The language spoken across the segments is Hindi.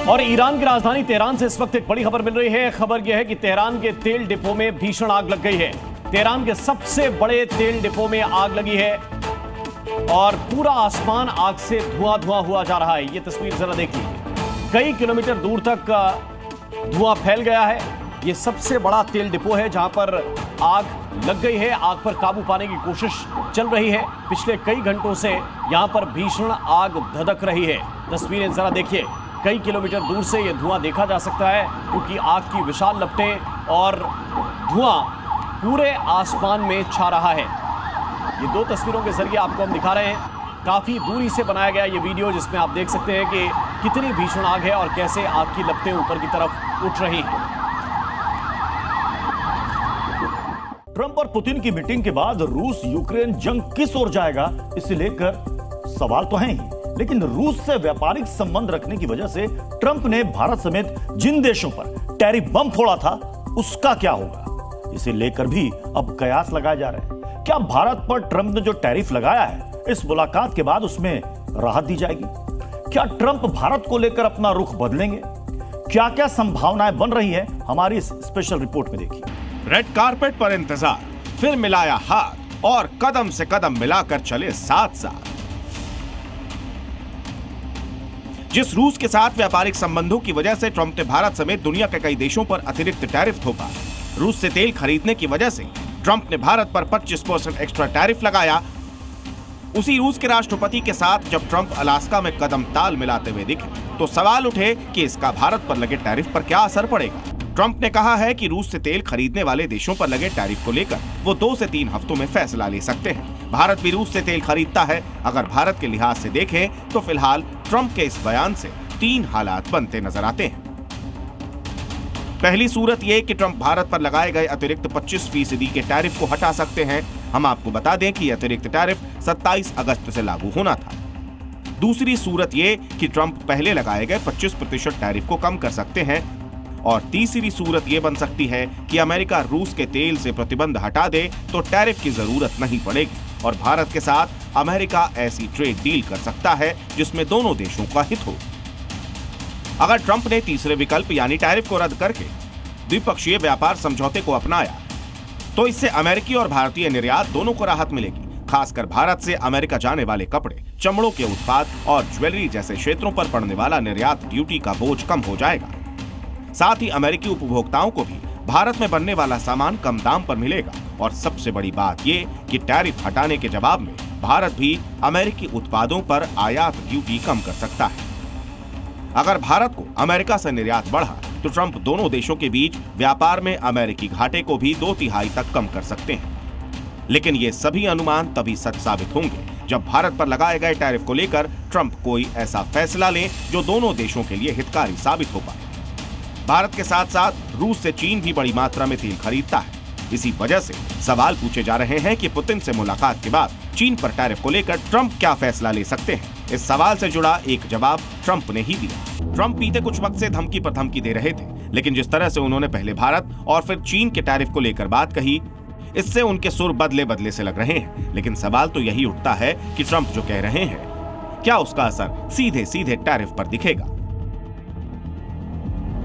और ईरान की राजधानी तेहरान से इस वक्त एक बड़ी खबर मिल रही है। खबर यह है कि तेहरान के तेल डिपो में भीषण आग लग गई है। तेहरान के सबसे बड़े तेल डिपो में आग लगी है और पूरा आसमान आग से धुआं धुआं हुआ जा रहा है। ये तस्वीर जरा देखिए, कई किलोमीटर दूर तक धुआं फैल गया है। ये सबसे बड़ा तेल डिपो है जहां पर आग लग गई है। आग पर काबू पाने की कोशिश चल रही है। पिछले कई घंटों से यहां पर भीषण आग धधक रही है। तस्वीरें जरा देखिए, कई किलोमीटर दूर से यह धुआं देखा जा सकता है क्योंकि आग की विशाल लपटें और धुआं पूरे आसमान में छा रहा है। ये दो तस्वीरों के जरिए आपको हम दिखा रहे हैं। काफी दूरी से बनाया गया ये वीडियो जिसमें आप देख सकते हैं कि कितनी भीषण आग है और कैसे आग की लपटें ऊपर की तरफ उठ रही हैं। ट्रंप और पुतिन की मीटिंग के बाद रूस यूक्रेन जंग किस ओर जाएगा, इसे लेकर सवाल तो हैं ही, लेकिन रूस से व्यापारिक संबंध रखने की वजह से ट्रंप ने भारत समेत जिन देशों पर टैरिफ बम फोड़ा था उसका क्या होगा, इसे लेकर भी अब कयास लगाए जा रहे हैं। क्या भारत पर ट्रंप ने जो टैरिफ लगाया है इस मुलाकात के बाद उसमें राहत दी जाएगी? क्या ट्रंप भारत को लेकर अपना रुख बदलेंगे? क्या क्या संभावनाएं बन रही है, हमारी इस स्पेशल रिपोर्ट में देखिए। रेड कारपेट पर इंतजार, फिर मिलाया हाथ और कदम से कदम मिलाकर चले साथ साथ। जिस रूस के साथ व्यापारिक संबंधों की वजह से ट्रंप ने भारत समेत दुनिया के कई देशों पर अतिरिक्त टैरिफ थोपा, रूस से तेल खरीदने की वजह से ट्रंप ने भारत पर 25% एक्स्ट्रा टैरिफ लगाया, उसी रूस के राष्ट्रपति के साथ जब ट्रंप अलास्का में कदम ताल मिलाते हुए दिखे तो सवाल उठे कि इसका भारत पर लगे टैरिफ पर क्या असर पड़ेगा। ट्रंप ने कहा है कि रूस से तेल खरीदने वाले देशों पर लगे टैरिफ को लेकर वो 2 से 3 हफ्तों में फैसला ले सकते हैं। भारत भी रूस से तेल खरीदता है। अगर भारत के लिहाज से देखें तो फिलहाल ट्रंप के इस बयान से 3 हालात बनते नजर आते हैं। पहली सूरत ये कि ट्रंप भारत पर लगाए गए अतिरिक्त 25% के टैरिफ को हटा सकते हैं। हम आपको बता दें कि अतिरिक्त टैरिफ 27 अगस्त से लागू होना था। दूसरी सूरत ये कि ट्रंप पहले लगाए गए 25% टैरिफ को कम कर सकते हैं और तीसरी सूरत ये बन सकती है कि अमेरिका रूस के तेल से प्रतिबंध हटा दे तो टैरिफ की जरूरत नहीं पड़ेगी और भारत के साथ अमेरिका ऐसी ट्रेड डील कर सकता है जिसमें दोनों देशों का हित हो। अगर ट्रंप ने तीसरे विकल्प यानी टैरिफ को रद्द करके द्विपक्षीय व्यापार समझौते को अपनाया तो इससे अमेरिकी और भारतीय निर्यात दोनों को राहत मिलेगी। खासकर भारत से अमेरिका जाने वाले कपड़े, चमड़ों के उत्पाद और ज्वेलरी जैसे क्षेत्रों पर पड़ने वाला निर्यात ड्यूटी का बोझ कम हो जाएगा। साथ ही अमेरिकी उपभोक्ताओं को भी भारत में बनने वाला सामान कम दाम पर मिलेगा और सबसे बड़ी बात ये कि टैरिफ हटाने के जवाब में भारत भी अमेरिकी उत्पादों पर आयात ड्यूटी कम कर सकता है। अगर भारत को अमेरिका से निर्यात बढ़ा तो ट्रंप दोनों देशों के बीच व्यापार में अमेरिकी घाटे को भी 2/3 तक कम कर सकते हैं। लेकिन ये सभी अनुमान तभी सच साबित होंगे जब भारत पर लगाए गए टैरिफ को लेकर ट्रंप कोई ऐसा फैसला ले जो दोनों देशों के लिए हितकारी साबित हो पाए। भारत के साथ साथ रूस से चीन भी बड़ी मात्रा में तेल खरीदता है। इसी वजह से सवाल पूछे जा रहे हैं कि पुतिन से मुलाकात के बाद चीन पर टैरिफ को लेकर ट्रंप क्या फैसला ले सकते हैं। इस सवाल से जुड़ा एक जवाब ट्रंप ने ही दिया। ट्रंप बीते कुछ वक्त से धमकी पर धमकी दे रहे थे, लेकिन जिस तरह से उन्होंने पहले भारत और फिर चीन के टैरिफ को लेकर बात कही, इससे उनके सुर बदले बदले से लग रहे हैं। लेकिन सवाल तो यही उठता है कि ट्रंप जो कह रहे हैं क्या उसका असर सीधे सीधे टैरिफ पर दिखेगा।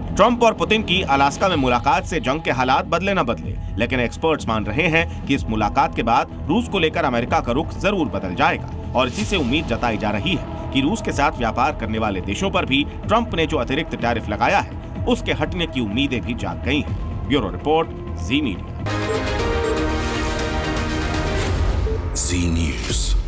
ट्रंप और पुतिन की अलास्का में मुलाकात से जंग के हालात बदले न बदले, लेकिन एक्सपर्ट्स मान रहे हैं कि इस मुलाकात के बाद रूस को लेकर अमेरिका का रुख जरूर बदल जाएगा और इसी से उम्मीद जताई जा रही है कि रूस के साथ व्यापार करने वाले देशों पर भी ट्रंप ने जो अतिरिक्त टैरिफ लगाया है उसके हटने की उम्मीदें भी जाग गई हैं। ब्यूरो रिपोर्ट, जी मीडिया। जी न्यूज़।